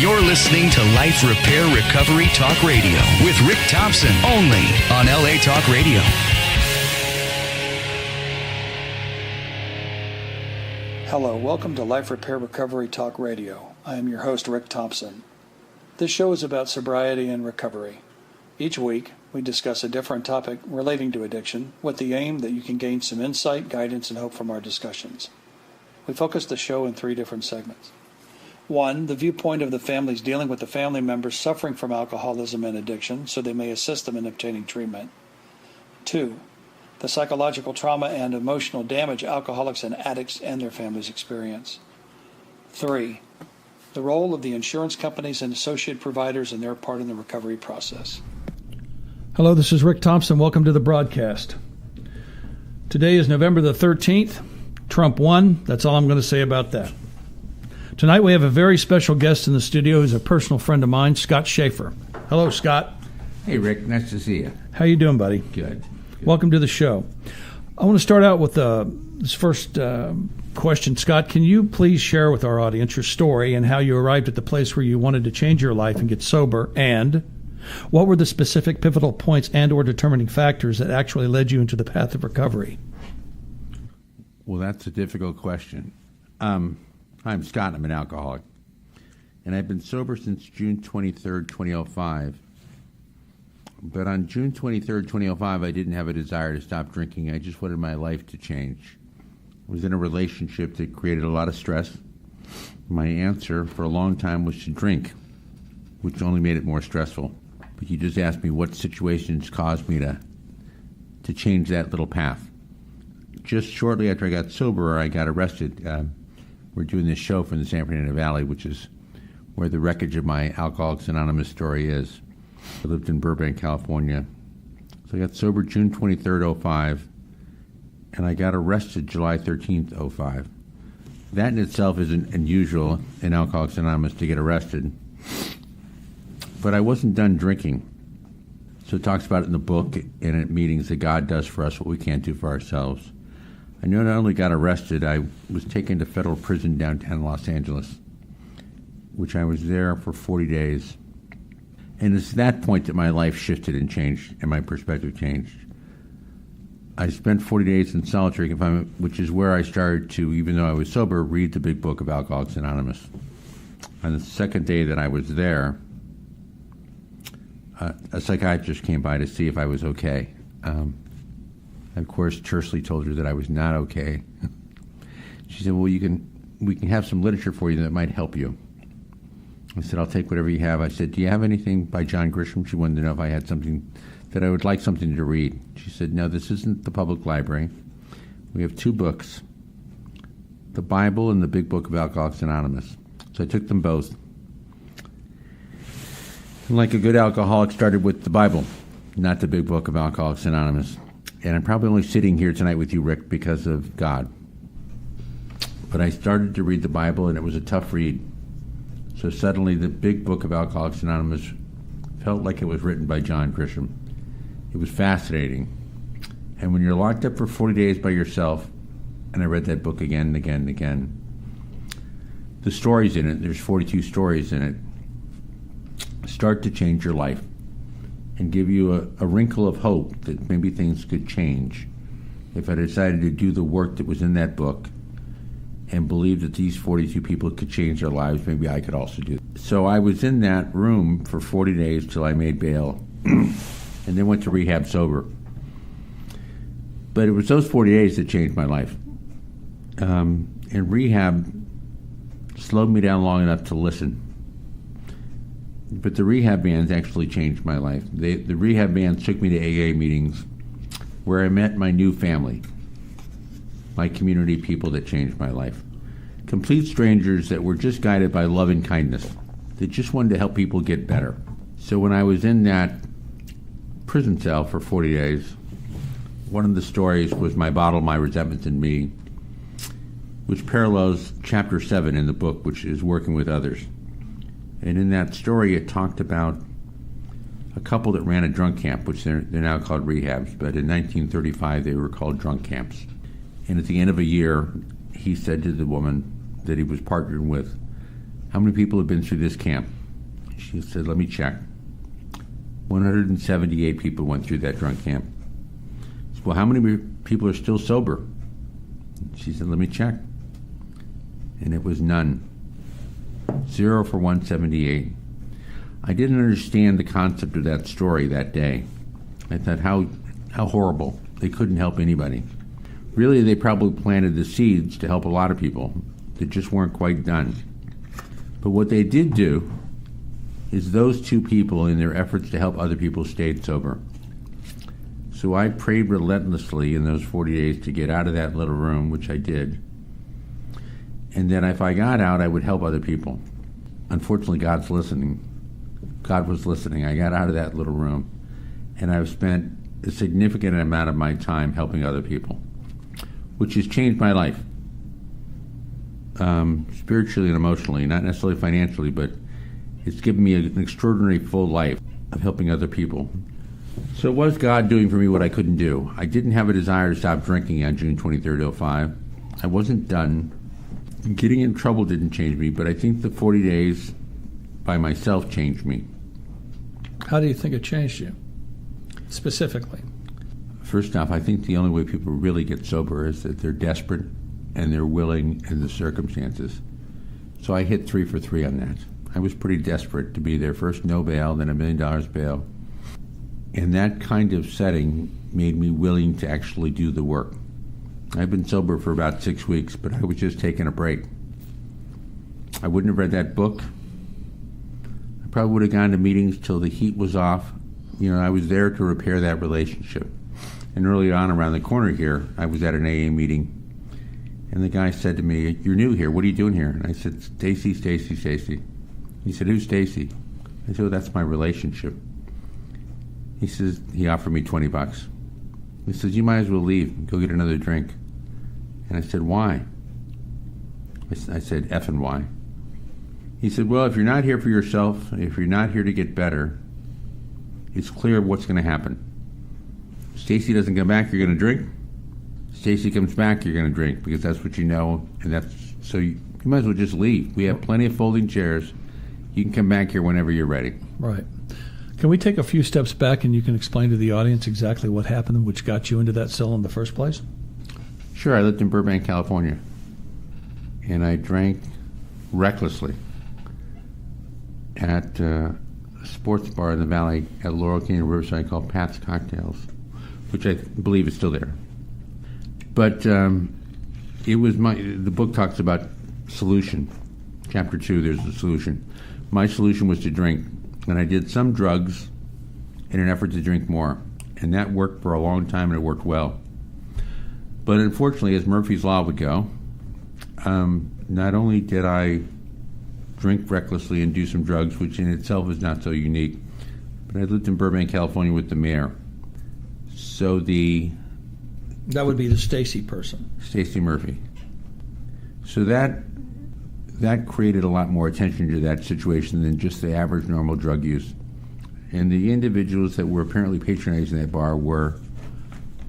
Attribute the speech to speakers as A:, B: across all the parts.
A: You're listening to Life Repair Recovery Talk Radio with Rick Thompson, only on LA Talk Radio.
B: Hello, welcome to Life Repair Recovery Talk Radio. I am your host, Rick Thompson. This show is about sobriety and recovery. Each week, we discuss a different topic relating to addiction with the aim that you can gain some insight, guidance, and hope from our discussions. We focus the show in 3 different segments. 1, the viewpoint of the families dealing with the family members suffering from alcoholism and addiction so they may assist them in obtaining treatment. 2, the psychological trauma and emotional damage alcoholics and addicts and their families experience. 3, the role of the insurance companies and associate providers and their part in the recovery process. Hello, this is Rick Thompson. Welcome to the broadcast. Today is November the 13th. Trump won. That's all I'm going to say about that. Tonight we have a very special guest in the studio who's a personal friend of mine, Scott Schaefer. Hello, Scott.
C: Hey, Rick. Nice to see you.
B: How you doing, buddy?
C: Good.
B: Welcome to the show. I want to start out with this first question. Scott, can you please share with our audience your story and how you arrived at the place where you wanted to change your life and get sober, and what were the specific pivotal points and or determining factors that actually led you into the path of recovery?
C: Well, that's a difficult question. I'm Scott. I'm an alcoholic. And I've been sober since June 23rd, 2005. But on June 23rd, 2005, I didn't have a desire to stop drinking. I just wanted my life to change. I was in a relationship that created a lot of stress. My answer for a long time was to drink, which only made it more stressful. But you just asked me what situations caused me to change that little path. Just shortly after I got sober, I got arrested. We're doing this show from the San Fernando Valley, which is where the wreckage of my Alcoholics Anonymous story is. I lived in Burbank, California. So I got sober June 23rd, 05, and I got arrested July 13th, 05. That in itself isn't unusual in Alcoholics Anonymous to get arrested. But I wasn't done drinking. So it talks about it in the book and at meetings that God does for us what we can't do for ourselves. I not only got arrested, I was taken to federal prison downtown Los Angeles, which I was there for 40 days. And it's at that point that my life shifted and changed, and my perspective changed. I spent 40 days in solitary confinement, which is where I started to, even though I was sober, read the big book of Alcoholics Anonymous. On the second day that I was there, a psychiatrist came by to see if I was okay. Of course, tersely told her that I was not okay. She said, well, we can have some literature for you that might help you. I said, I'll take whatever you have. I said, do you have anything by John Grisham? She wanted to know if I had something that I would like something to read. She said, no, this isn't the public library. We have 2 books, the Bible and the big book of Alcoholics Anonymous. So I took them both. And like a good alcoholic, started with the Bible, not the big book of Alcoholics Anonymous. And I'm probably only sitting here tonight with you, Rick, because of God. But I started to read the Bible, and it was a tough read. So suddenly the big book of Alcoholics Anonymous felt like it was written by John Grisham. It was fascinating. And when you're locked up for 40 days by yourself, and I read that book again and again and again, the stories in it, there's 42 stories in it, start to change your life and give you a wrinkle of hope that maybe things could change if I decided to do the work that was in that book and believe that these 42 people could change their lives. Maybe I could also do it. So I was in that room for 40 days till I made bail and then went to rehab sober. But it was those 40 days that changed my life. And rehab slowed me down long enough to listen. But the rehab bands actually changed my life. The rehab bands took me to AA meetings where I met my new family, my community people that changed my life. Complete strangers that were just guided by love and kindness, that just wanted to help people get better. So when I was in that prison cell for 40 days, one of the stories was My Bottle, My Resentment and Me, which parallels chapter 7 in the book, which is working with others. And in that story, it talked about a couple that ran a drunk camp, which they're now called rehabs, but in 1935 they were called drunk camps. And at the end of a year, he said to the woman that he was partnered with, how many people have been through this camp? She said, let me check. 178 people went through that drunk camp. I said, well, how many people are still sober? She said, let me check. And it was none. 0 for 178. I didn't understand the concept of that story that day. I thought, how horrible. They couldn't help anybody. Really, they probably planted the seeds to help a lot of people that just weren't quite done. But what they did do is those two people, in their efforts to help other people, stayed sober. So I prayed relentlessly in those 40 days to get out of that little room, which I did. And then if I got out, I would help other people. Unfortunately, God's listening. God was listening. I got out of that little room, and I've spent a significant amount of my time helping other people, which has changed my life, spiritually and emotionally, not necessarily financially, but it's given me an extraordinary full life of helping other people. So what was God doing for me what I couldn't do? I didn't have a desire to stop drinking on June 23rd, 2005. I wasn't done. Getting in trouble didn't change me, but I think the 40 days by myself changed me.
B: How do you think it changed you, specifically?
C: First off, I think the only way people really get sober is that they're desperate and they're willing in the circumstances. So I hit 3 for 3 on that. I was pretty desperate to be there. First no bail, then $1 million bail. And that kind of setting made me willing to actually do the work. I've been sober for about 6 weeks, but I was just taking a break. I wouldn't have read that book. I probably would have gone to meetings till the heat was off. You know, I was there to repair that relationship. And early on around the corner here, I was at an AA meeting, and the guy said to me, "You're new here. What are you doing here?" And I said, Stacy. He said, "Who's Stacy?" I said, "Well, that's my relationship." He says, he offered me $20. He says, "You might as well leave and go get another drink." And I said, "Why?" I said, "F and why?" He said, "Well, if you're not here for yourself, if you're not here to get better, it's clear what's going to happen. Stacy doesn't come back, you're going to drink. Stacy comes back, you're going to drink, because that's what you know, and that's so you might as well just leave. We have plenty of folding chairs. You can come back here whenever you're ready."
B: Right. Can we take a few steps back and you can explain to the audience exactly what happened which got you into that cell in the first place?
C: Sure. I lived in Burbank, California, and I drank recklessly at a sports bar in the valley at Laurel Canyon Riverside called Pat's Cocktails, which I believe is still there. But it was the book talks about solution. Chapter 2, there's a solution. My solution was to drink, and I did some drugs in an effort to drink more, and that worked for a long time, and it worked well. But unfortunately, as Murphy's Law would go, not only did I drink recklessly and do some drugs, which in itself is not so unique, but I lived in Burbank, California with the mayor. So
B: that would be the Stacy person.
C: Stacy Murphy. So that created a lot more attention to that situation than just the average normal drug use. And the individuals that were apparently patronizing that bar were,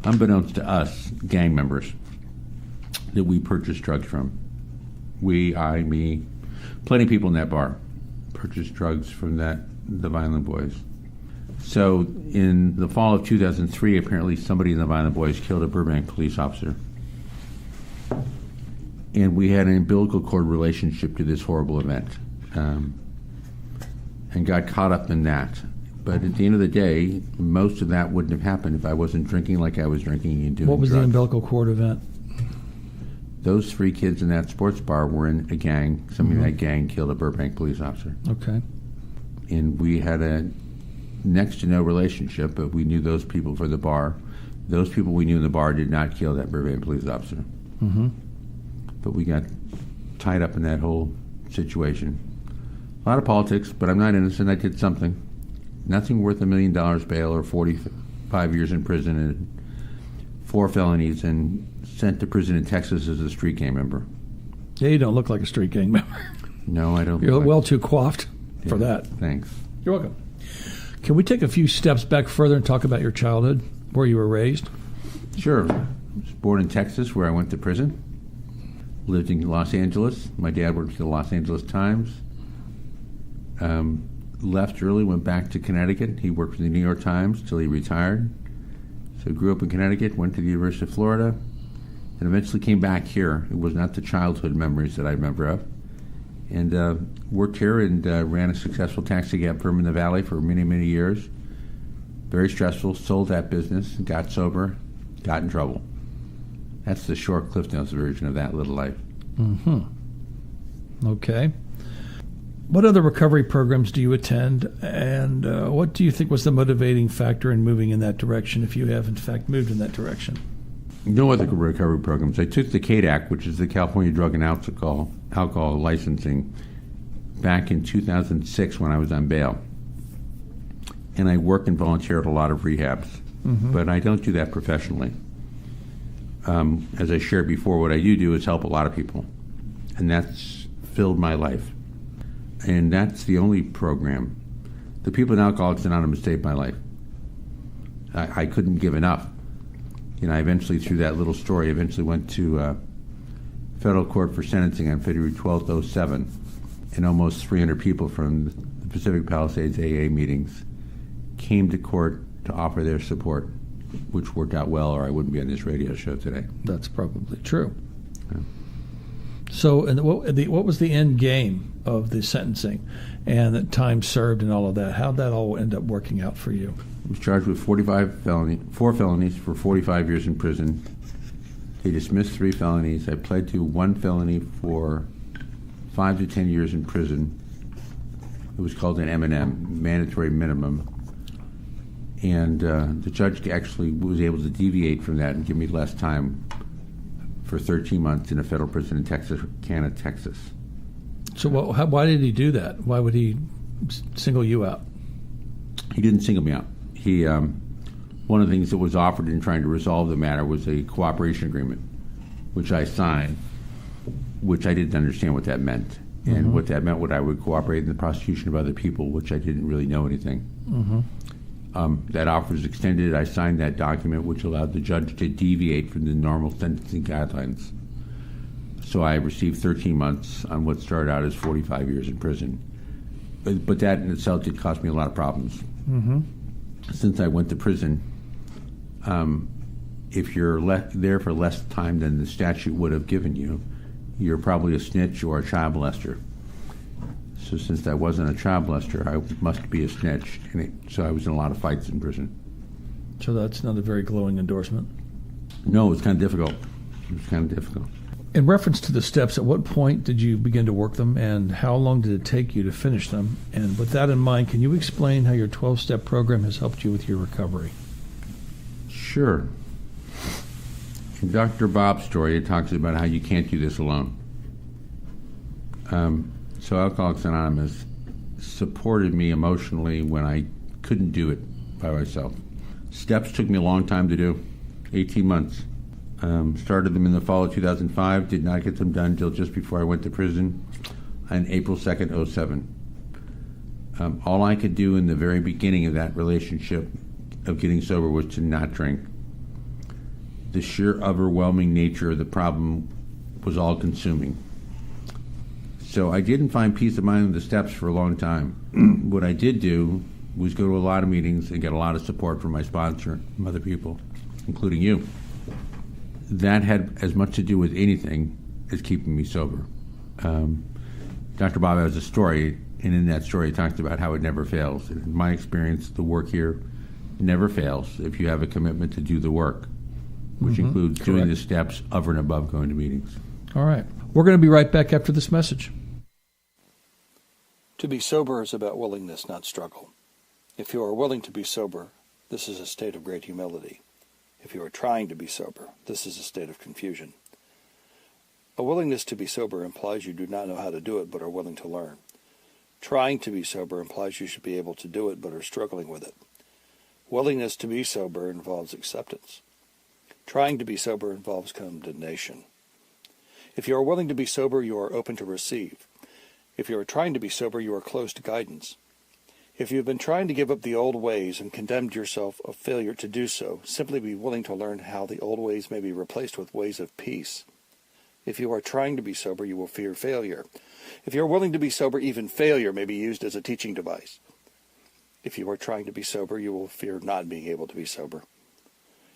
C: unbeknownst to us, gang members that we purchased drugs from. Me, plenty of people in that bar purchased drugs from the Violent Boys. So in the fall of 2003, apparently somebody in the Violent Boys killed a Burbank police officer. And we had an umbilical cord relationship to this horrible event, and got caught up in that. But at the end of the day, most of that wouldn't have happened if I wasn't drinking like I was drinking and doing drugs.
B: What was the umbilical cord event?
C: Those 3 kids in that sports bar were in a gang. Somebody in that gang killed a Burbank police officer.
B: Okay.
C: And we had a next to no relationship, but we knew those people for the bar. Those people we knew in the bar did not kill that Burbank police officer.
B: Mm-hmm.
C: But we got tied up in that whole situation. A lot of politics, but I'm not innocent. I did something. Nothing worth $1 million bail or 45 years in prison and 4 felonies and sent to prison in Texas as a street gang member.
B: Yeah, you don't look like a street gang member.
C: No, I don't.
B: You're well too coiffed for that.
C: Thanks.
B: You're welcome. Can we take a few steps back further and talk about your childhood, where you were raised?
C: Sure. I was born in Texas, where I went to prison. Lived in Los Angeles. My dad worked for the Los Angeles Times. Left early, went back to Connecticut. He worked for the New York Times till he retired. So grew up in Connecticut, went to the University of Florida, and eventually came back here. It was not the childhood memories that I remember of. And worked here and ran a successful taxi cab firm in the Valley for many, many years. Very stressful, sold that business, got sober, got in trouble. That's the short Cliff Notes version of that little life.
D: Mm-hmm. Okay. What other recovery programs do you attend, and what do you think was the motivating factor in moving in that direction, if you have, in fact, moved in that direction?
C: No other recovery programs. I took the CADAC, which is the California Drug and Alcohol Licensing, back in 2006 when I was on bail. And I work and volunteer at a lot of rehabs, but I don't do that professionally. As I shared before, what I do is help a lot of people, and that's filled my life. And that's the only program. The people in Alcoholics Anonymous saved my life. I couldn't give enough. I eventually, through that little story, went to federal court for sentencing on February 12th, 2007, and almost 300 people from the Pacific Palisades AA meetings came to court to offer their support, which worked out well, or I wouldn't be on this radio show today.
D: That's probably true. Yeah. So, and what was the end game of the sentencing and the time served and all of that? How'd that all end up working out for you?
C: I was charged with 4 felonies for 45 years in prison. They dismissed 3 felonies. I pled to 1 felony for 5 to 10 years in prison. It was called an M&M, mandatory minimum. And the judge actually was able to deviate from that and give me less time for 13 months in a federal prison in Texarkana, Texas.
D: So why did he do that? Why would he single you out?
C: He didn't single me out. He one of the things that was offered in trying to resolve the matter was a cooperation agreement, which I signed, which I didn't understand what that meant. And what that meant, I would cooperate in the prosecution of other people, which I didn't really know anything. That offer was extended. I signed that document, which allowed the judge to deviate from the normal sentencing guidelines. So I received 13 months on what started out as 45 years in prison. But that in itself did cost me a lot of problems. Since I went to prison, if you're there for less time than the statute would have given you, you're probably a snitch or a child molester. So since I wasn't a child molester, I must be a snitch. So I was in a lot of fights in prison.
D: So that's not a very glowing endorsement?
C: No, it was kind of difficult.
D: In reference to the steps, at what point did you begin to work them, and how long did it take you to finish them? And with that in mind, can you explain how your 12-step program has helped you with your recovery?
C: Sure. In Dr. Bob's story, it talks about how you can't do this alone. So Alcoholics Anonymous supported me emotionally when I couldn't do it by myself. Steps took me a long time to do, 18 months. Started them in the fall of 2005, did not get them done until just before I went to prison on April 2nd, 2007. All I could do in the very beginning of that relationship of getting sober was to not drink. The sheer overwhelming nature of the problem was all-consuming. So I didn't find peace of mind with the steps for a long time. What I did do was go to a lot of meetings and get a lot of support from my sponsor and other people, including you. That had as much to do with anything as keeping me sober. Dr. Bob has a story, and in that story he talks about how it never fails. In my experience, the work here never fails if you have a commitment to do the work, which includes doing the steps over and above going to meetings.
D: All right. We're going to be right back after this message.
B: To be sober is about willingness, not struggle. If you are willing to be sober, this is a state of great humility. If you are trying to be sober, this is a state of confusion. A willingness to be sober implies you do not know how to do it but are willing to learn. Trying to be sober implies you should be able to do it but are struggling with it. Willingness to be sober involves acceptance. Trying to be sober involves condemnation. If you are willing to be sober, you are open to receive. If you are trying to be sober, you are closed to guidance. If you have been trying to give up the old ways and condemned yourself of failure to do so, simply be willing to learn how the old ways may be replaced with ways of peace.
E: If you are trying to be sober, you will fear failure. If you are willing to be sober, even failure may be used as a teaching device. If you are trying to be sober, you will fear not being able to be sober.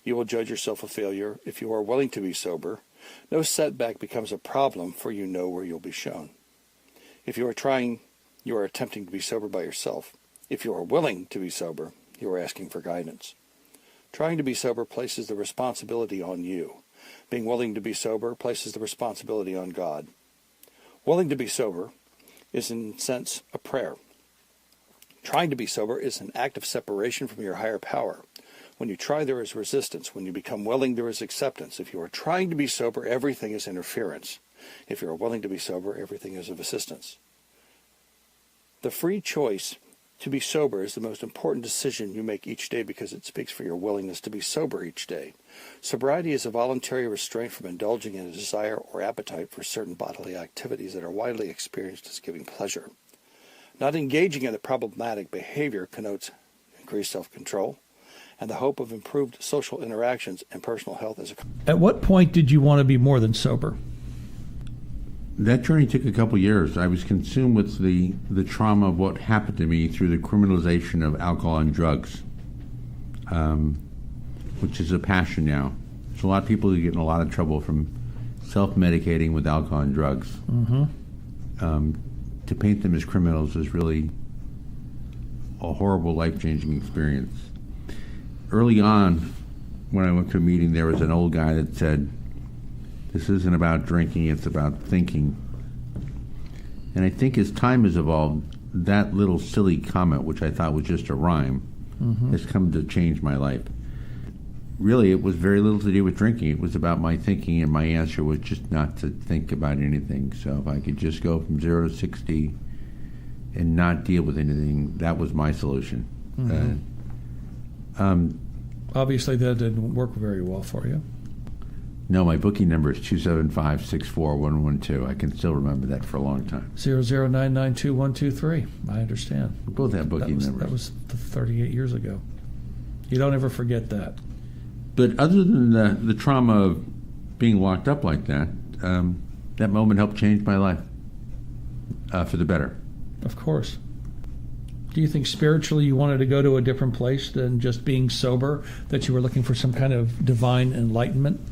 E: You will judge yourself a failure. If you are willing to be sober, no setback becomes a problem, for you know where you'll be shown. If you are attempting to be sober by yourself. If you are willing to be sober, you are asking for guidance. Trying to be sober places the responsibility on you. Being willing to be sober places the responsibility on God. Willing to be sober is, in a sense, a prayer. Trying to be sober is an act of separation from your higher power. When you try, there is resistance. When you become willing, there is acceptance. If you are trying to be sober, everything is interference. If you are willing to be sober, everything is of assistance. The free choice to be sober is the most important decision you make each day because it speaks for your willingness to be sober each day. Sobriety is a voluntary restraint from indulging in a desire or appetite for certain bodily activities that are widely experienced as giving pleasure. Not engaging in the problematic behavior connotes increased self-control and the hope of improved social interactions and personal health as a...
D: At what point did you want to be more than sober?
C: That journey took a couple years. I was consumed with the trauma of what happened to me through the criminalization of alcohol and drugs, which is a passion now. There's a lot of people who get in a lot of trouble from self-medicating with alcohol and drugs. Mm-hmm. To paint them as criminals is really a horrible, life-changing experience. Early on, when I went to a meeting, there was an old guy that said, "This isn't about drinking, it's about thinking." And I think as time has evolved, that little silly comment, which I thought was just a rhyme, has come to change my life. Really, it was very little to do with drinking. It was about my thinking, and my answer was just not to think about anything. So if I could just go from 0 to 60 and not deal with anything, that was my solution.
D: Obviously, that didn't work very well for you.
C: No, my booking number is 275-64112. I can still remember that for a long time.
D: 00992123. I understand.
C: We both have booking numbers.
D: That was 38 years ago. You don't ever forget that.
C: But other than the trauma of being locked up like that, that moment helped change my life for the better.
D: Of course. Do you think spiritually you wanted to go to a different place than just being sober, that you were looking for some kind of divine enlightenment?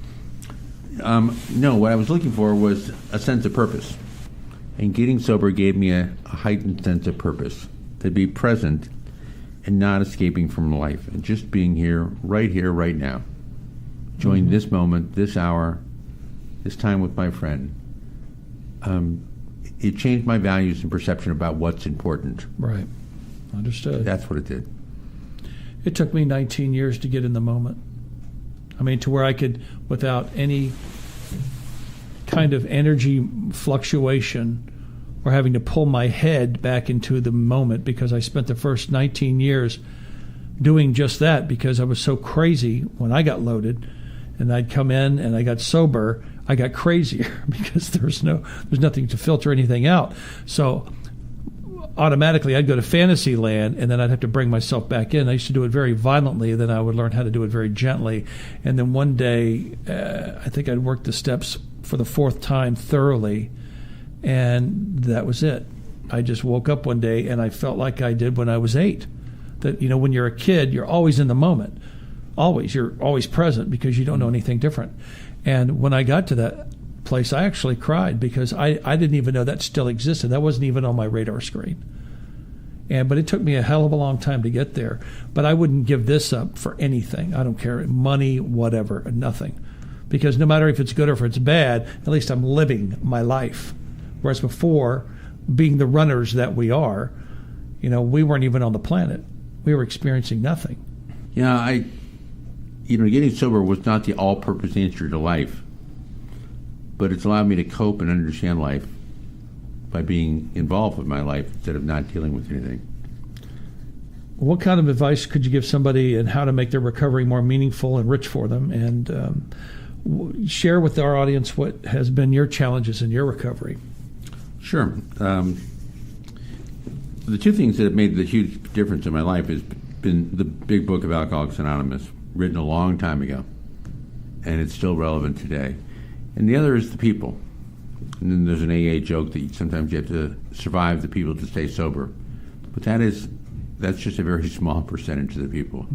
C: No, what I was looking for was a sense of purpose. And getting sober gave me a heightened sense of purpose, to be present and not escaping from life, and just being here, right now. Enjoying this moment, this hour, this time with my friend. It changed my values and perception about what's important.
D: Right. Understood.
C: That's what it did.
D: It took me 19 years to get in the moment. I mean, to where I could, without any kind of energy fluctuation or having to pull my head back into the moment, because I spent the first 19 years doing just that, because I was so crazy when I got loaded, and I'd come in and I got sober, I got crazier because there's nothing to filter anything out. So automatically I'd go to fantasy land, and then I'd have to bring myself back in. I used to do it very violently, and then I would learn how to do it very gently. And then one day, I think I'd worked the steps for the fourth time thoroughly, and that was it. I just woke up one day, and I felt like I did when I was 8. That, when you're a kid, you're always in the moment. Always. You're always present because you don't know anything different. And when I got to that place, I actually cried because I didn't even know that still existed. That wasn't even on my radar screen. But it took me a hell of a long time to get there. But I wouldn't give this up for anything. I don't care. Money, whatever, nothing. Because no matter if it's good or if it's bad, at least I'm living my life. Whereas before, being the runners that we are, we weren't even on the planet. We were experiencing nothing.
C: Yeah, getting sober was not the all-purpose answer to life. But it's allowed me to cope and understand life by being involved with my life instead of not dealing with anything.
D: What kind of advice could you give somebody in how to make their recovery more meaningful and rich for them? And share with our audience what has been your challenges in your recovery.
C: Sure. The two things that have made the huge difference in my life has been the big book of Alcoholics Anonymous, written a long time ago, and it's still relevant today. And the other is the people. And then there's an AA joke that sometimes you have to survive the people to stay sober. But that's just a very small percentage of the people.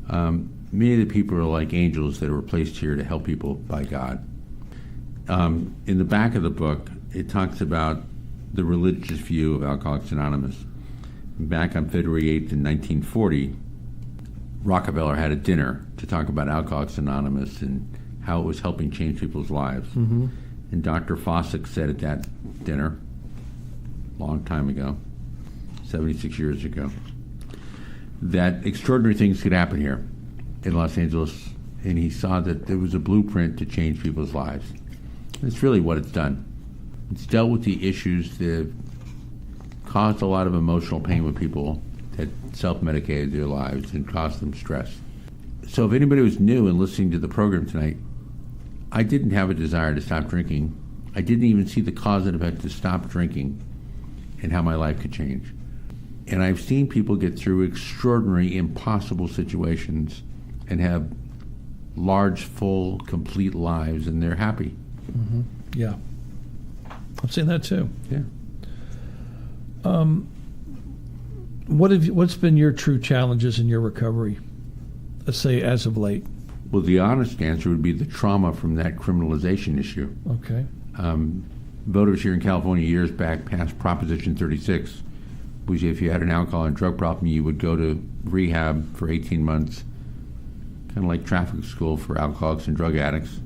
C: Many of the people are like angels that were placed here to help people by God. In the back of the book, it talks about the religious view of Alcoholics Anonymous. Back on February 8th in 1940, Rockefeller had a dinner to talk about Alcoholics Anonymous and how it was helping change people's lives. And Dr. Fossick said at that dinner, a long time ago, 76 years ago, that extraordinary things could happen here in Los Angeles, and he saw that there was a blueprint to change people's lives. That's really what it's done. It's dealt with the issues that caused a lot of emotional pain with people that self-medicated their lives and caused them stress. So if anybody was new and listening to the program tonight, I didn't have a desire to stop drinking. I didn't even see the cause and effect to stop drinking and how my life could change. And I've seen people get through extraordinary, impossible situations and have large, full, complete lives, and they're happy.
D: Yeah. I've seen that too.
C: Yeah.
D: What's been your true challenges in your recovery? Let's say as of late.
C: Well, the honest answer would be the trauma from that criminalization issue.
D: Okay.
C: Voters here in California years back passed Proposition 36, which if you had an alcohol and drug problem, you would go to rehab for 18 months, kind of like traffic school for alcoholics and drug addicts.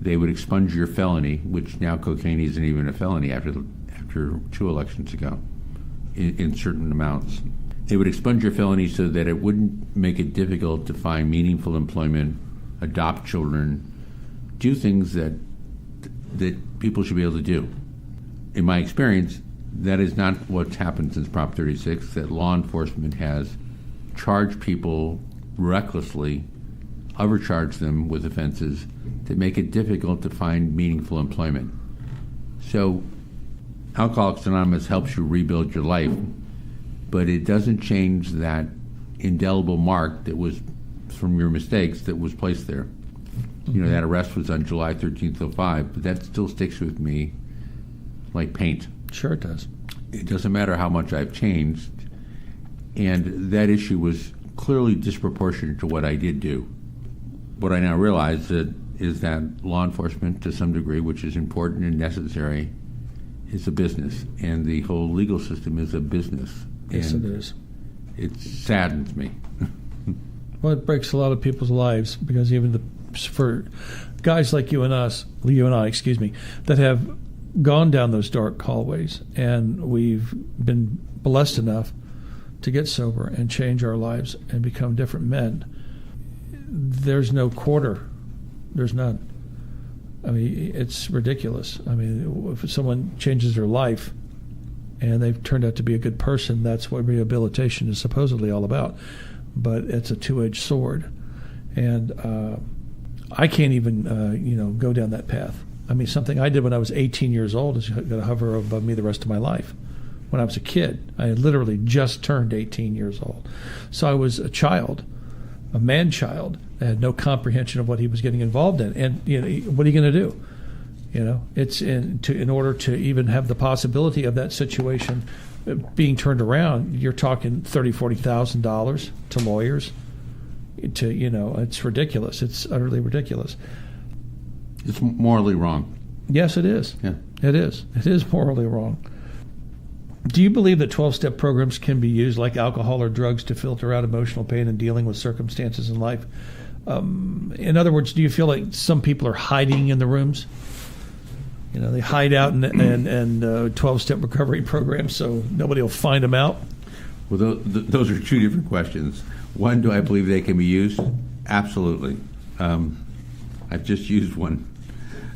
C: They would expunge your felony, which now cocaine isn't even a felony after 2 elections ago, in certain amounts. They would expunge your felony so that it wouldn't make it difficult to find meaningful employment, adopt children, do things that people should be able to do. In my experience, that is not what's happened since Prop 36, that law enforcement has charged people recklessly, overcharged them with offenses that make it difficult to find meaningful employment. So Alcoholics Anonymous helps you rebuild your life, but it doesn't change that indelible mark that was from your mistakes that was placed there. You know, that arrest was on July 13th, 2005, but that still sticks with me like paint.
D: Sure it does.
C: It doesn't matter how much I've changed, and that issue was clearly disproportionate to what I did do. What I now realize is that law enforcement, to some degree, which is important and necessary, is a business, and the whole legal system is a business.
D: Yes,
C: and
D: it is.
C: It saddens me.
D: Well, it breaks a lot of people's lives because even for guys like you and I, that have gone down those dark hallways, and we've been blessed enough to get sober and change our lives and become different men. There's no quarter. There's none. I mean, it's ridiculous. I mean, if someone changes their life and they've turned out to be a good person, that's what rehabilitation is supposedly all about. But it's a two-edged sword. And I can't even, go down that path. I mean, something I did when I was 18 years old is going to hover above me the rest of my life. When I was a kid, I had literally just turned 18 years old. So I was a child, a man-child. I had no comprehension of what he was getting involved in. And, what are you going to do? It's in order to even have the possibility of that situation being turned around, you're talking $30,000, $40,000 to lawyers. It's ridiculous. It's utterly ridiculous.
C: It's morally wrong.
D: Yes, it is.
C: Yeah.
D: It is. It is morally wrong. Do you believe that 12-step programs can be used like alcohol or drugs to filter out emotional pain and dealing with circumstances in life? In other words, do you feel like some people are hiding in the rooms? They hide out in 12-step recovery programs so nobody will find them out?
C: Well, those are two different questions. One, do I believe they can be used? Absolutely. I've just used one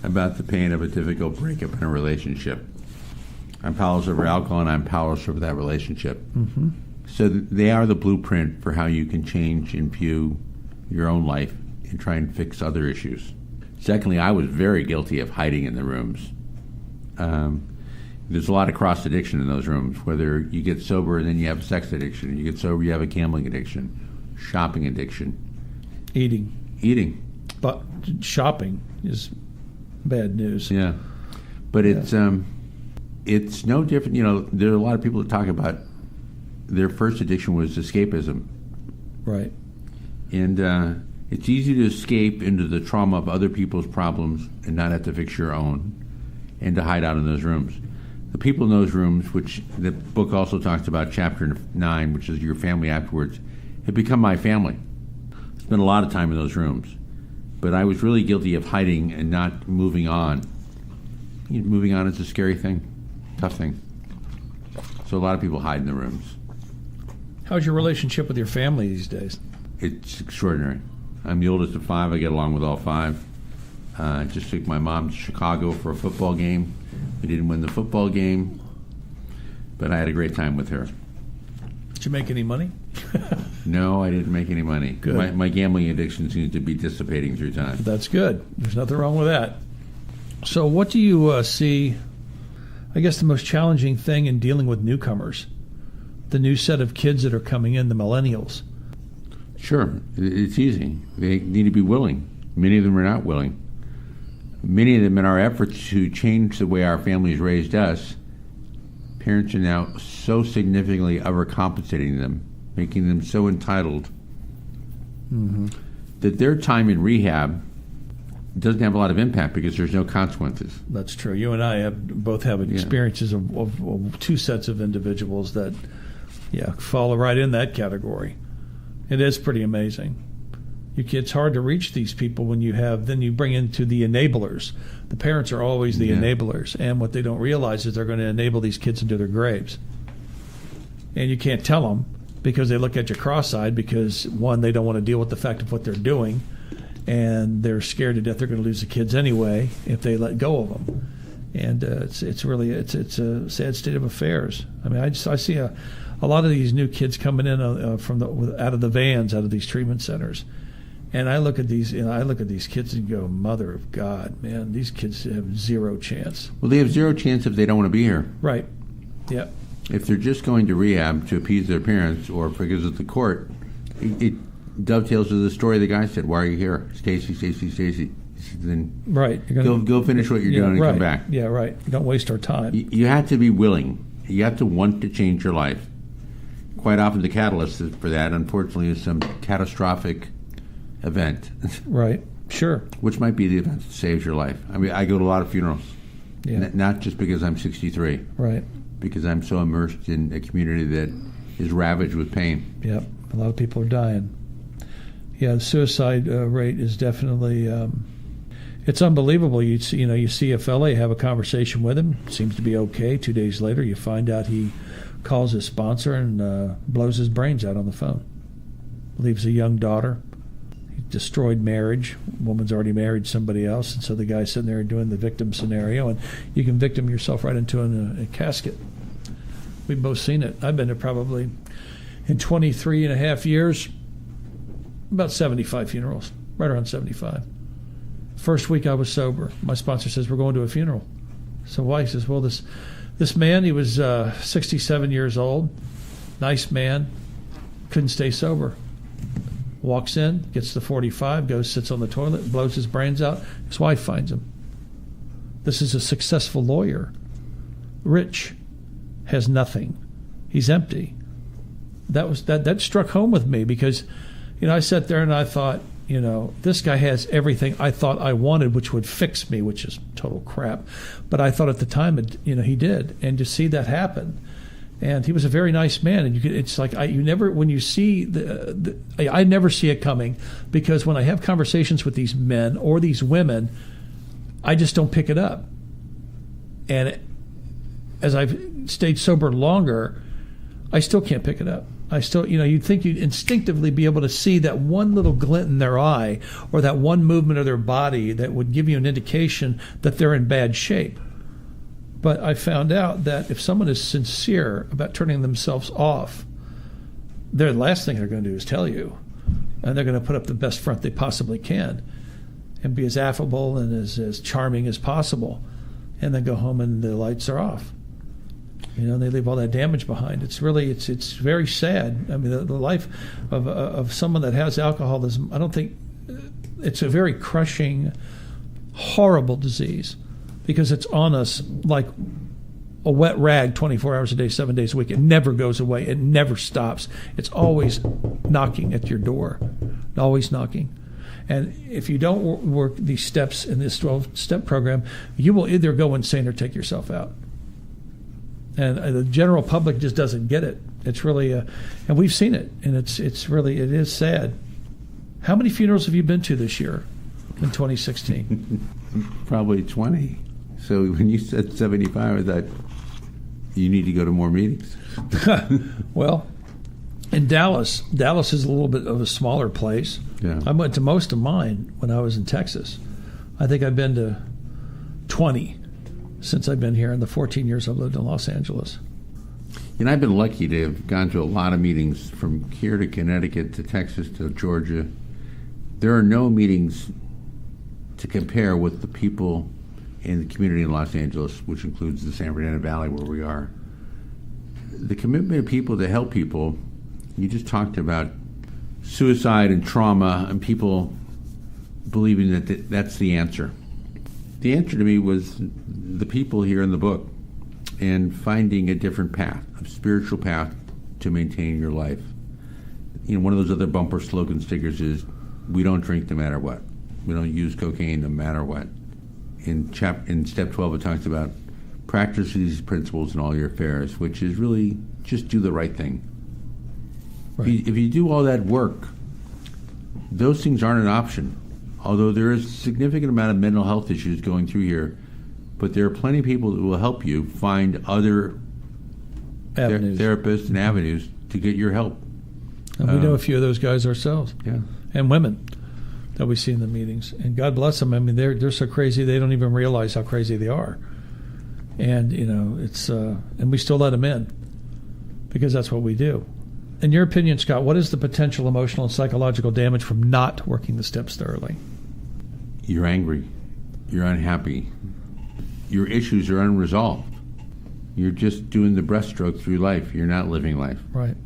C: about the pain of a difficult breakup in a relationship. I'm powerless over alcohol, and I'm powerless over that relationship.
D: Mm-hmm.
C: So they are the blueprint for how you can change and view your own life and try and fix other issues. Secondly, I was very guilty of hiding in the rooms. There's a lot of cross-addiction in those rooms, whether you get sober and then you have a sex addiction. You get sober, you have a gambling addiction, shopping addiction.
D: Eating.
C: Eating.
D: But shopping is bad news.
C: Yeah. But it's no different. You know, there are a lot of people that talk about their first addiction was escapism.
D: Right.
C: And it's easy to escape into the trauma of other people's problems and not have to fix your own, and to hide out in those rooms. The people in those rooms, which the book also talks about, chapter 9, which is your family afterwards, have become my family. I spent a lot of time in those rooms. But I was really guilty of hiding and not moving on. You know, moving on is a scary thing, tough thing. So a lot of people hide in the rooms.
D: How's your relationship with your family these days?
C: It's extraordinary. I'm the oldest of 5. I get along with all 5. I just took my mom to Chicago for a football game. We didn't win the football game, but I had a great time with her.
D: Did you make any money?
C: No, I didn't make any money.
D: Good.
C: My gambling addiction seems to be dissipating through time.
D: That's good. There's nothing wrong with that. So what do you see, I guess, the most challenging thing in dealing with newcomers? The new set of kids that are coming in, the millennials.
C: Sure, it's easy. They need to be willing. Many of them are not willing. Many of them, in our efforts to change the way our families raised us, parents are now so significantly overcompensating them, making them so entitled that their time in rehab doesn't have a lot of impact because there's no consequences.
D: That's true. You and I both have experiences of 2 sets of individuals that, fall right in that category. It is pretty amazing. It's hard to reach these people when then you bring into the enablers. The parents are always the enablers, and what they don't realize is they're going to enable these kids into their graves. And you can't tell them because they look at you cross-eyed because, one, they don't want to deal with the fact of what they're doing, and they're scared to death they're going to lose the kids anyway if they let go of them. And it's really a sad state of affairs. I mean, I see a lot of these new kids coming in out of the vans, out of these treatment centers. And I look at these kids and go, Mother of God, man, these kids have zero chance.
C: Well, they have zero chance if they don't want to be here.
D: Right. Yeah.
C: If they're just going to rehab to appease their parents or because of the court, it dovetails to the story the guy said, "Why are you here? Stacy. Then
D: right.
C: Go finish what you're doing and come back.
D: Yeah, right. Don't waste our time.
C: You have to be willing. You have to want to change your life. Quite often the catalyst for that, unfortunately, is some catastrophic event.
D: Right. Sure.
C: Which might be the event that saves your life. I mean, I go to a lot of funerals.
D: Yeah.
C: Not just because I'm 63.
D: Right.
C: Because I'm so immersed in a community that is ravaged with pain.
D: Yep. A lot of people are dying. Yeah, the suicide rate is definitely it's unbelievable. You see a fella, you have a conversation with him, seems to be okay. 2 days later, you find out he calls his sponsor and blows his brains out on the phone. Leaves a young daughter. He destroyed marriage. Woman's already married somebody else, and so the guy's sitting there doing the victim scenario, and you can victim yourself right into a casket. We've both seen it. I've been to probably, in 23 and a half years, about 75 funerals, right around 75. First week I was sober. My sponsor says, we're going to a funeral. So why? He says, well, this man, he was 67 years old, nice man, couldn't stay sober. Walks in, gets the 45, goes, sits on the toilet, blows his brains out. His wife finds him. This is a successful lawyer. Rich, has nothing. He's empty. That struck home with me because, I sat there and I thought, this guy has everything I thought I wanted, which would fix me, which is total crap. But I thought at the time, he did. And to see that happen, and he was a very nice man. And it's like you never, when you see I never see it coming, because when I have conversations with these men or these women, I just don't pick it up. And as I've stayed sober longer, I still can't pick it up. I still, you'd think you'd instinctively be able to see that one little glint in their eye or that one movement of their body that would give you an indication that they're in bad shape. But I found out that if someone is sincere about turning themselves off, the last thing they're going to do is tell you. And they're going to put up the best front they possibly can and be as affable and as charming as possible, and then go home and the lights are off. They leave all that damage behind. It's really, it's very sad. I mean, the life of someone that has alcoholism, I don't think, it's a very crushing, horrible disease, because it's on us like a wet rag 24 hours a day, 7 days a week. It never goes away. It never stops. It's always knocking at your door, always knocking. And if you don't work these steps in this 12-step program, you will either go insane or take yourself out. And the general public just doesn't get it. It's really, and we've seen it, and it is sad. How many funerals have you been to this year in 2016?
C: Probably 20. So when you said 75, I thought you need to go to more meetings.
D: Well, in Dallas is a little bit of a smaller place.
C: Yeah.
D: I went to most of mine when I was in Texas. I think I've been to 20 since I've been here in the 14 years I've lived in Los Angeles.
C: And I've been lucky to have gone to a lot of meetings from here to Connecticut to Texas to Georgia. There are no meetings to compare with the people in the community in Los Angeles, which includes the San Fernando Valley where we are. The commitment of people to help people. You just talked about suicide and trauma and people believing that that's the answer. The answer to me was the people here in the book and finding a different path, a spiritual path to maintain your life. You know, one of those other bumper slogan stickers is, we don't drink no matter what. We don't use cocaine no matter what. In step 12, it talks about practice these principles in all your affairs, which is really just do the right thing. Right. If you do all that work, those things aren't an option. Although there is a significant amount of mental health issues going through here, but there are plenty of people that will help you find other therapists and avenues to get your help.
D: And we know a few of those guys ourselves.
C: Yeah.
D: And women that we see in the meetings. And God bless them. I mean, they're so crazy they don't even realize how crazy they are. And, you know, it's and we still let them in because that's what we do. In your opinion, Scott, what is the potential emotional and psychological damage from not working the steps thoroughly?
C: You're angry. You're unhappy. Your issues are unresolved. You're just doing the breaststroke through life. You're not living life.
D: Right.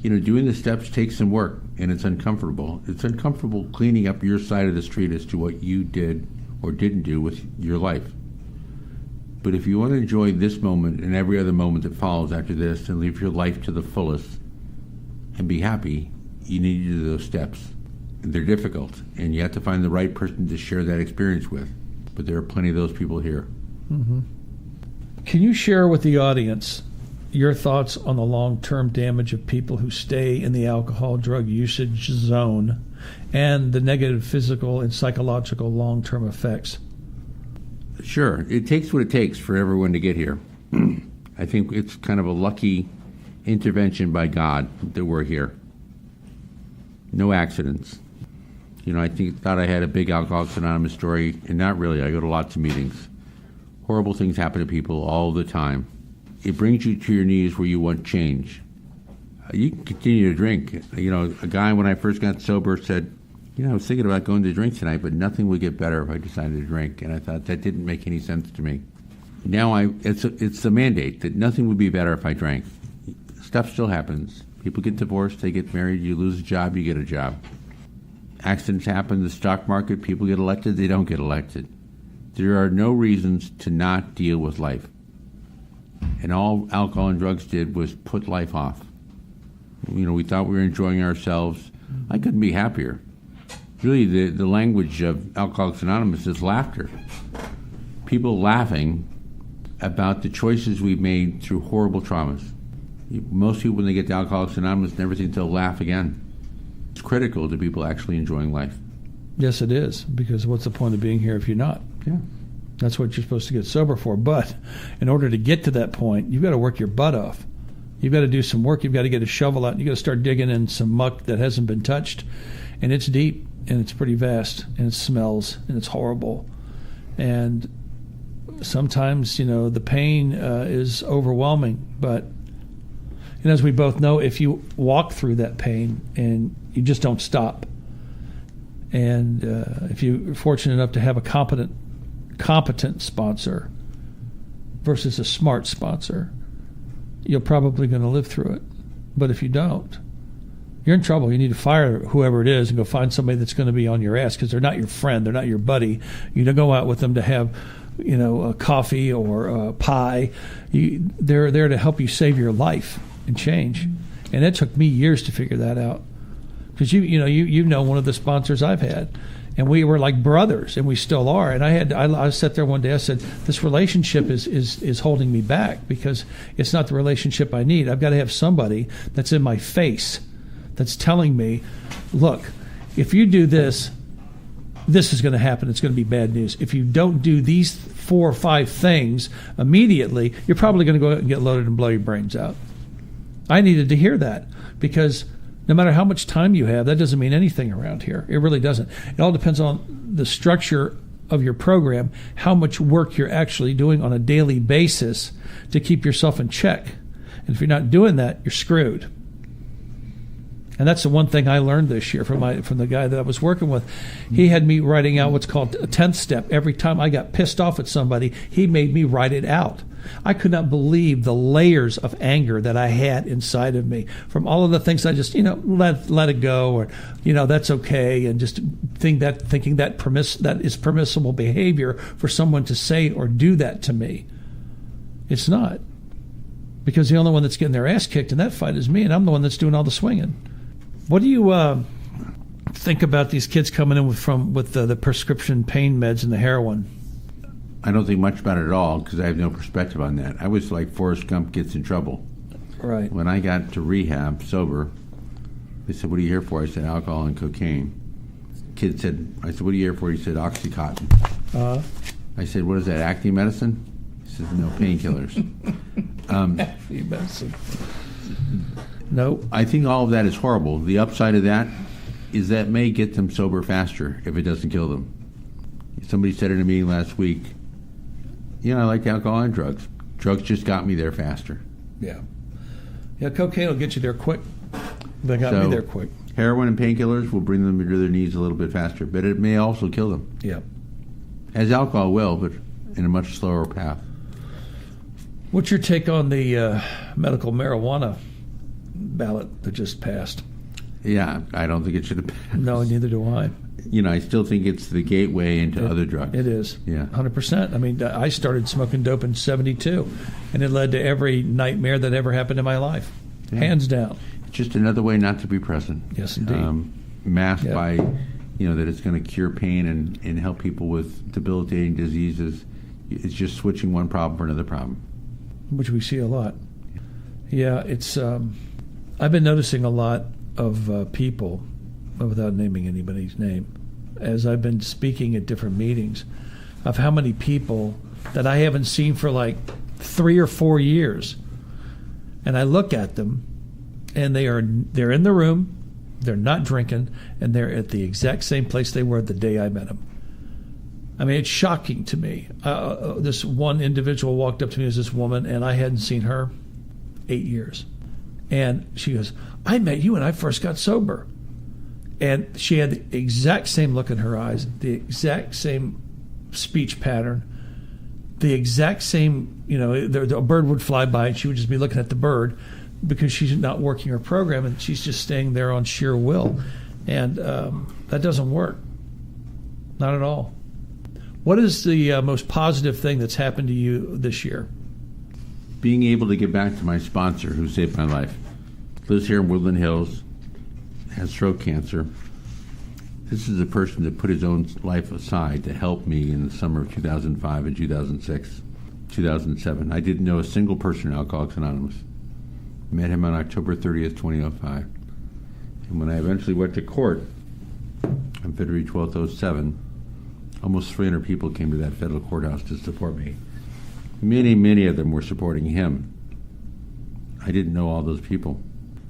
C: You know, doing the steps takes some work, and it's uncomfortable. It's uncomfortable cleaning up your side of the street as to what you did or didn't do with your life. But if you want to enjoy this moment and every other moment that follows after this and live your life to the fullest and be happy, you need to do those steps. They're difficult, and you have to find the right person to share that experience with. But there are plenty of those people here.
D: Mm-hmm. Can you share with the audience your thoughts on the long-term damage of people who stay in the alcohol drug usage zone and the negative physical and psychological long-term effects?
C: Sure. It takes what it takes for everyone to get here. I think it's kind of a lucky intervention by God that we're here. No accidents. You know, I thought I had a big Alcoholics Anonymous story, and not really. I go to lots of meetings. Horrible things happen to people all the time. It brings you to your knees where you want change. You can continue to drink. You know, a guy when I first got sober said, you know, I was thinking about going to drink tonight, but nothing would get better if I decided to drink. And I thought that didn't make any sense to me. Now it's the mandate that nothing would be better if I drank. Stuff still happens. People get divorced, they get married, you lose a job, you get a job. Accidents happen, the stock market, people get elected, they don't get elected. There are no reasons to not deal with life. And all alcohol and drugs did was put life off. You know, we thought we were enjoying ourselves. I couldn't be happier. Really, the language of Alcoholics Anonymous is laughter. People laughing about the choices we've made through horrible traumas. Most people, when they get to Alcoholics Anonymous, never think they'll laugh again. It's critical to people actually enjoying life.
D: Yes, it is, because what's the point of being here if you're not?
C: Yeah.
D: That's what you're supposed to get sober for. But in order to get to that point, you've got to work your butt off. You've got to do some work. You've got to get a shovel out. You've got to start digging in some muck that hasn't been touched. And it's deep, and it's pretty vast, and it smells, and it's horrible. And sometimes, you know, the pain is overwhelming. But and as we both know, if you walk through that pain and you just don't stop, and if you're fortunate enough to have a competent sponsor versus a smart sponsor, you're probably going to live through it. But if you don't, you're in trouble. You need to fire whoever it is and go find somebody that's going to be on your ass, because they're not your friend, they're not your buddy. You don't go out with them to have coffee or pie. They're there to help you save your life and change. And it took me years to figure that out. Because you know one of the sponsors I've had, and we were like brothers, and we still are. And I sat there one day. I said, "This relationship is holding me back because it's not the relationship I need. I've got to have somebody that's in my face, that's telling me, look, if you do this, this is going to happen. It's going to be bad news. If you don't do these 4 or 5 things immediately, you're probably going to go out and get loaded and blow your brains out." I needed to hear that because no matter how much time you have, that doesn't mean anything around here. It really doesn't. It all depends on the structure of your program, how much work you're actually doing on a daily basis to keep yourself in check. And if you're not doing that, you're screwed. And that's the one thing I learned this year from the guy that I was working with. He had me writing out what's called a 10th step. Every time I got pissed off at somebody, he made me write it out. I could not believe the layers of anger that I had inside of me from all of the things I just, let it go, or, that's okay, and just thinking that is permissible behavior for someone to say or do that to me. It's not. Because the only one that's getting their ass kicked in that fight is me, and I'm the one that's doing all the swinging. What do you think about these kids coming in with the prescription pain meds and the heroin?
C: I don't think much about it at all because I have no perspective on that. I was like Forrest Gump gets in trouble.
D: Right.
C: When I got to rehab sober, they said, "What are you here for?" I said, "Alcohol and cocaine." Kid said, I said, "What are you here for?" He said, "Oxycontin." I said, "What is that, acne medicine?" He said, "No, painkillers."
D: Acne medicine. No.
C: I think all of that is horrible. The upside of that is that may get them sober faster if it doesn't kill them. Somebody said in a meeting last week, I like alcohol and drugs. Drugs just got me there faster.
D: Yeah. Yeah, cocaine will get you there quick. They got me there quick.
C: Heroin and painkillers will bring them to their knees a little bit faster, but it may also kill them.
D: Yeah.
C: As alcohol will, but in a much slower path.
D: What's your take on the medical marijuana ballot that just passed?
C: Yeah, I don't think it should have passed.
D: No, neither do I.
C: I still think it's the gateway into other drugs.
D: It is.
C: Yeah.
D: 100%. I mean, I started smoking dope in 1972, and it led to every nightmare that ever happened in my life. Yeah. Hands down.
C: It's just another way not to be present.
D: Yes, indeed.
C: Masked by, that it's going to cure pain and help people with debilitating diseases. It's just switching one problem for another problem.
D: Which we see a lot. Yeah, it's... I've been noticing a lot of people, without naming anybody's name, as I've been speaking at different meetings, of how many people that I haven't seen for like 3 or 4 years, and I look at them, and they're in the room, they're not drinking, and they're at the exact same place they were the day I met them. I mean, it's shocking to me. This one individual walked up to me as this woman, and I hadn't seen her 8 years. And she goes, "I met you when I first got sober." And she had the exact same look in her eyes, the exact same speech pattern, the exact same, a bird would fly by and she would just be looking at the bird because she's not working her program and she's just staying there on sheer will. And that doesn't work. Not at all. What is the most positive thing that's happened to you this year?
C: Being able to get back to my sponsor who saved my life. Lives here in Woodland Hills, has throat cancer. This is a person that put his own life aside to help me in the summer of 2005 and 2006, 2007. I didn't know a single person in Alcoholics Anonymous. Met him on October 30th, 2005. And when I eventually went to court on February 12th, 2007, almost 300 people came to that federal courthouse to support me. Many, many of them were supporting him. I didn't know all those people.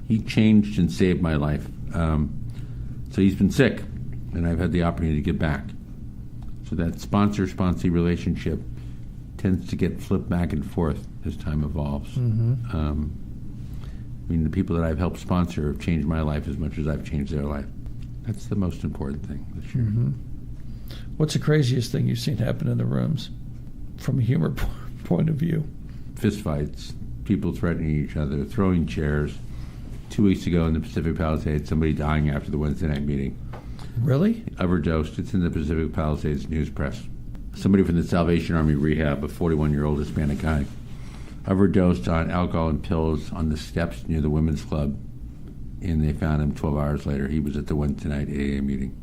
C: He changed and saved my life. So he's been sick, and I've had the opportunity to get back. So that sponsor-sponsee relationship tends to get flipped back and forth as time evolves. Mm-hmm. The people that I've helped sponsor have changed my life as much as I've changed their life. That's the most important thing this year.
D: Mm-hmm. What's the craziest thing you've seen happen in the rooms from a humor point of view?
C: Fist fights, people threatening each other, throwing chairs. 2 weeks ago in the Pacific Palisades, somebody dying after the Wednesday night meeting.
D: Really?
C: Overdosed. It's in the Pacific Palisades News Press. somebody from the Salvation Army rehab, a 41-year-old Hispanic guy, overdosed on alcohol and pills on the steps near the women's club, and they found him 12 hours later. He was at the One Tonight AA meeting.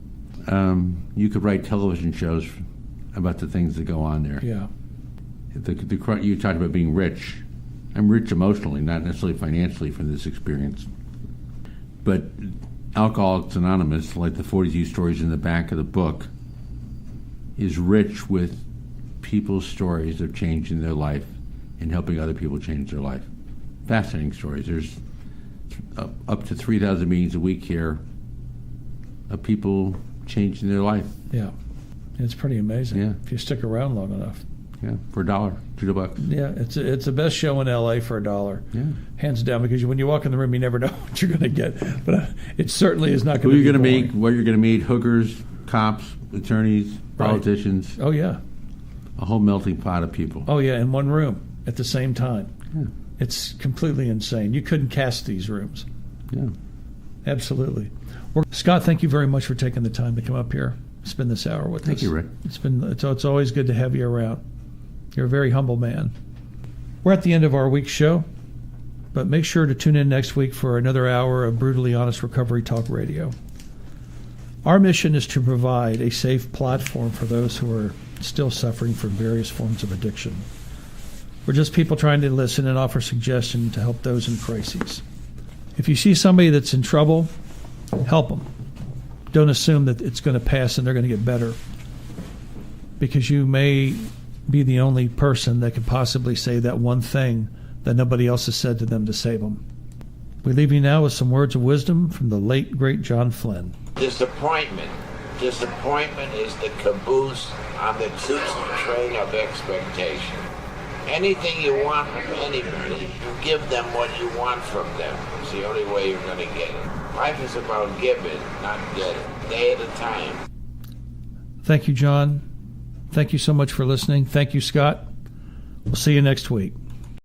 C: You could write television shows about the things that go on there.
D: Yeah.
C: You talked about being rich. I'm rich emotionally, not necessarily financially, from this experience. But Alcoholics Anonymous, like the 42 stories in the back of the book, is rich with people's stories of changing their life and helping other people change their life. Fascinating stories. There's up to 3,000 meetings a week here of people changing their life.
D: Yeah. It's pretty amazing.
C: Yeah.
D: If you stick around long enough.
C: Yeah, for $1, $2.
D: Yeah, it's the best show in L.A. for $1.
C: Yeah.
D: Hands down, because when you walk in the room, you never know what you're going to get. But it certainly is not going to be
C: Who you're going to
D: boring.
C: meet, what you're going to meet, hookers, cops, attorneys, politicians.
D: Oh, yeah.
C: A whole melting pot of people.
D: Oh, yeah, in one room at the same time.
C: Yeah.
D: It's completely insane. You couldn't cast these rooms.
C: Yeah.
D: Absolutely. Well, Scott, thank you very much for taking the time to come up here, spend this hour with us.
C: Thank you, Rick.
D: It's always good to have you around. You're a very humble man. We're at the end of our week's show, but make sure to tune in next week for another hour of Brutally Honest Recovery Talk Radio. Our mission is to provide a safe platform for those who are still suffering from various forms of addiction. We're just people trying to listen and offer suggestions to help those in crises. If you see somebody that's in trouble, help them. Don't assume that it's going to pass and they're going to get better, because you may be the only person that could possibly say that one thing that nobody else has said to them to save them. We leave you now with some words of wisdom from the late, great John Flynn.
F: Disappointment. Disappointment is the caboose on the tootsie train of expectation. Anything you want from anybody, you give them what you want from them. It's the only way you're going to get it. Life is about giving, not getting. Day at a time.
D: Thank you, John. Thank you so much for listening. Thank you, Scott. We'll see you next week.